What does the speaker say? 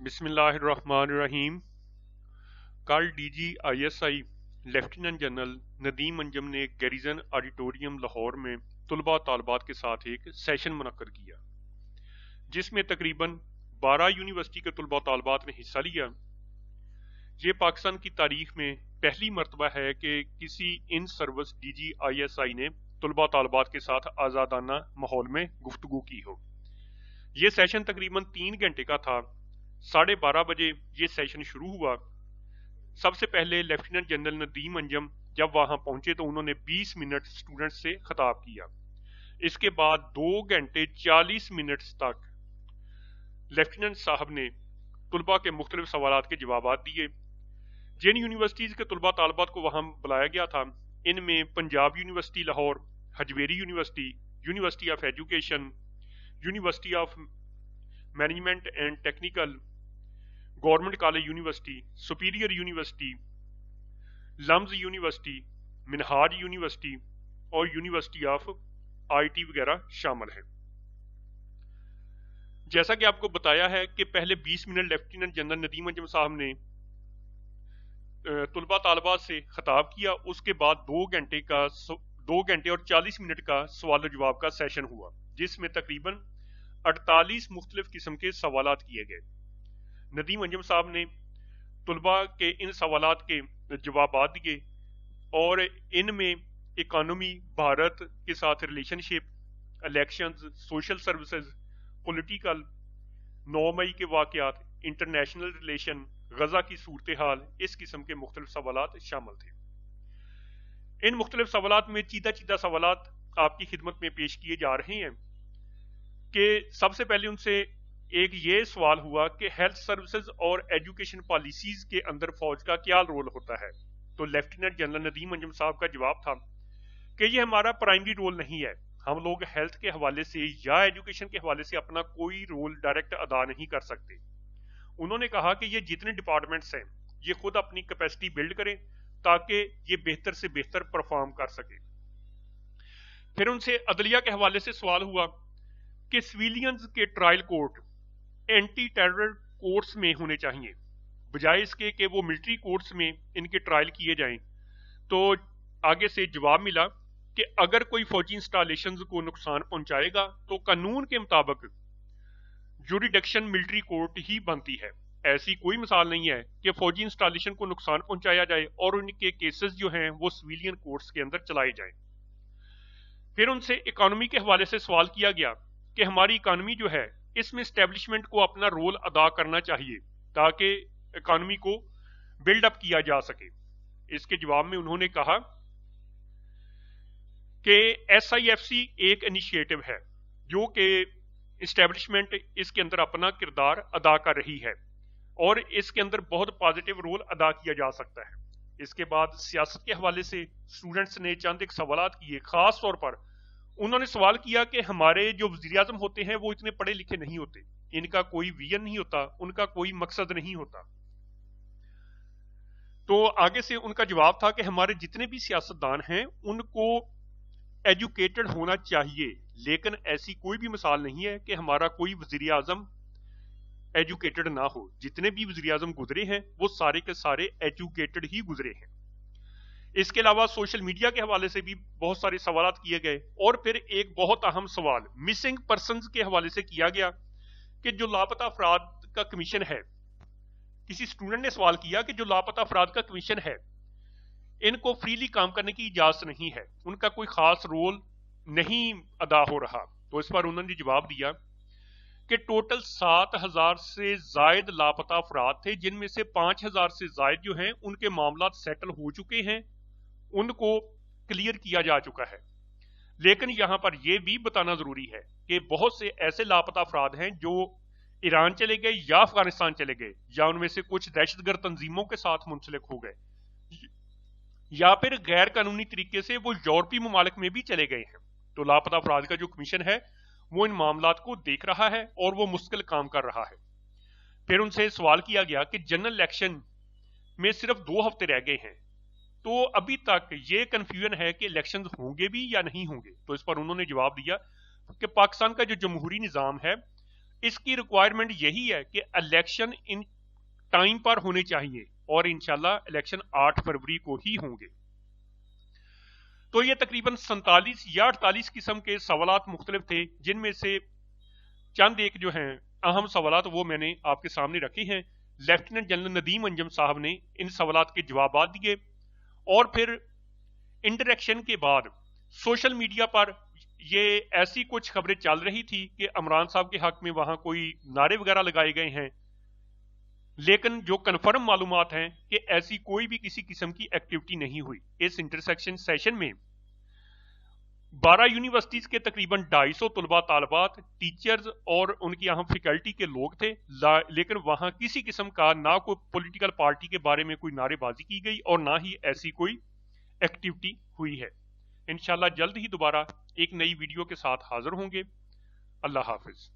बिस्मिल्लाहिर्रहमानिर्रहीम। कल DGISI lieutenant general Nadeem Anjum ने गैरिजन ऑडिटोरियम लाहौर में तलबा तालबात के साथ एक सेशन मुनक्कद किया, जिसमें तकरीबन 12 यूनिवर्सिटी के तलबा तालबात ने हिस्सा लिया। ये पाकिस्तान की तारीख में पहली मरतबा है कि किसी इन सर्विस DGISI ने तलबा तालबात के साथ आज़ादाना माहौल में गुफ्तगू की हो। ये सेशन तकरीबन 3 घंटे का था। 12:30 बजे ये सेशन शुरू हुआ। सबसे पहले लेफ्टिनेंट जनरल नदीम अंजम जब वहां पहुंचे तो उन्होंने 20 मिनट स्टूडेंट्स से खिताब किया। इसके बाद 2 घंटे 40 मिनट तक लेफ्टिनेंट साहब ने तलबा के मुख्तलिफ सवालात के जवाब दिए। जिन यूनिवर्सिटीज़ के तलबा तालबात को वहां बुलाया गया था, इनमें Punjab university Lahore, Hajvery university, university of education, university of management and technical, government college university, superior university, LUMS university, Minhaj university और यूनिवर्सिटी ऑफ IT वगैरह शामिल हैं। जैसा कि आपको बताया है कि पहले 20 minute lieutenant general Nadeem Anjum साहब ने तलबा तालबात से खिताब किया। उसके बाद 2 घंटे और 40 मिनट का सवाल जवाब का सेशन हुआ, जिसमें तकरीबन 48 मुख्तलिफ किस्म के सवालात किए गए। नदीम अंजम साहब ने तलबा के इन सवालात के जवाब दिए और इनमें इकानमी, भारत के साथ relationship, elections, social services, political, 9 मई के वाकयात, इंटरनेशनल रिलेशन, गजा की सूरत हाल, इस किस्म के मुख्तलिफ सवालात शामिल थे। इन मुख्तलिफ सवालात में चीदा सवालात आपकी खिदमत में पेश किए जा रहे हैं कि सबसे पहले उनसे एक ये सवाल हुआ कि हेल्थ सर्विसेज और एजुकेशन पॉलिसीज के अंदर फौज का क्या रोल होता है। तो लेफ्टिनेंट जनरल नदीम अंजम साहब का जवाब था कि ये हमारा प्राइमरी रोल नहीं है। हम लोग हेल्थ के हवाले से या एजुकेशन के हवाले से अपना कोई रोल डायरेक्ट अदा नहीं कर सकते। उन्होंने कहा कि ये जितने डिपार्टमेंट्स हैं ये खुद अपनी कैपेसिटी बिल्ड करें ताकि ये बेहतर से बेहतर परफॉर्म कर सके। फिर उनसे अदलिया के हवाले से सवाल हुआ कि सिविलियंस के trial court anti terror courts में होने चाहिए, बजाय इसके कि वो मिलिट्री कोर्ट्स में इनके ट्रायल किए जाएं। तो आगे से जवाब मिला कि अगर कोई फौजी इंस्टॉलेशंस को नुकसान पहुंचाएगा तो कानून के मुताबिक जुरिडिक्शन मिलिट्री कोर्ट ही बनती है। ऐसी कोई मिसाल नहीं है कि फौजी इंस्टॉलेशन को नुकसान पहुंचाया जाए और उनके केसेस जो हैं वो सिविलियन कोर्ट्स के अंदर चलाए जाएं। फिर उनसे इकोनॉमी के हवाले से सवाल किया गया कि हमारी इकोनॉमी जो है इसमें एस्टेब्लिशमेंट को अपना रोल अदा करना चाहिए ताकि इकोनॉमी को बिल्डअप किया जा सके। इसके जवाब में उन्होंने कहा कि SIFC एक इनिशिएटिव है जो कि एस्टेब्लिशमेंट इसके अंदर अपना किरदार अदा कर रही है और इसके अंदर बहुत पॉजिटिव रोल अदा किया जा सकता है। इसके बाद सियासत के हवाले से स्टूडेंट्स ने चंद एक सवाल किए। खास तौर पर उन्होंने सवाल किया कि हमारे जो वज़ीर आज़म होते हैं वो इतने पढ़े लिखे नहीं होते, इनका कोई विजन नहीं होता, उनका कोई मकसद नहीं होता। तो आगे से उनका जवाब था कि हमारे जितने भी सियासतदान हैं उनको एजुकेटेड होना चाहिए, लेकिन ऐसी कोई भी मिसाल नहीं है कि हमारा कोई वज़ीर आज़म एजुकेटेड ना हो। जितने भी वज़ीर आज़म गुजरे हैं वो सारे के सारे एजुकेटेड ही गुजरे हैं। इसके अलावा सोशल मीडिया के हवाले से भी बहुत सारे सवाल किए गए और फिर एक बहुत अहम सवाल मिसिंग पर्संस के हवाले से किया गया कि जो लापता अफराद का कमीशन है, किसी स्टूडेंट ने सवाल किया कि जो लापता अफराद का कमीशन है इनको फ्रीली काम करने की इजाजत नहीं है, उनका कोई खास रोल नहीं अदा हो रहा। तो इस पर उन्होंने जवाब दिया कि टोटल 7,000 से जायद लापता अफराद थे, जिनमें से 5,000 से जायद जो हैं उनके मामला सेटल हो चुके हैं, उनको क्लियर किया जा चुका है। लेकिन यहां पर यह भी बताना जरूरी है कि बहुत से ऐसे लापता अफराद हैं जो ईरान चले गए या अफगानिस्तान चले गए या उनमें से कुछ दहशतगर्द तंजीमों के साथ मुंसलिक हो गए या फिर गैर कानूनी तरीके से वो यूरोपीय ममालिक में भी चले गए हैं। तो लापता अफराद का जो कमीशन है वो इन मामलात को देख रहा है और वो मुश्किल काम कर रहा है। फिर उनसे सवाल किया गया कि जनरल इलेक्शन में सिर्फ 2 हफ्ते रह गए हैं, तो अभी तक ये कंफ्यूजन है कि इलेक्शन होंगे भी या नहीं होंगे। तो इस पर उन्होंने जवाब दिया कि पाकिस्तान का जो जमहूरी निज़ाम है इसकी रिक्वायरमेंट यही है कि इलेक्शन इन टाइम पर होने चाहिए और इंशाल्लाह इलेक्शन 8 फरवरी को ही होंगे। तो ये तकरीबन 47 या 48 किस्म के सवालात मुख्तलिफ थे, जिनमें से चंद एक जो हैं अहम सवालात वो मैंने आपके सामने रखे हैं। लेफ्टिनेंट जनरल नदीम अंजम साहब ने इन सवालात के जवाब दिए और फिर इंटरेक्शन के बाद सोशल मीडिया पर ये ऐसी कुछ खबरें चल रही थी कि इमरान साहब के हक में वहां कोई नारे वगैरह लगाए गए हैं, लेकिन जो कन्फर्म मालूमात हैं कि ऐसी कोई भी किसी किस्म की एक्टिविटी नहीं हुई। इस इंटरसेक्शन सेशन में 12 यूनिवर्सिटीज के तकरीबन 250 तलबा तालबात, टीचर्स और उनकी अहम फैकल्टी के लोग थे, लेकिन वहां किसी किस्म का ना कोई पॉलिटिकल पार्टी के बारे में कोई नारेबाजी की गई और ना ही ऐसी कोई एक्टिविटी हुई है। इंशाल्लाह जल्द ही दोबारा एक नई वीडियो के साथ हाजिर होंगे। अल्लाह हाफिज।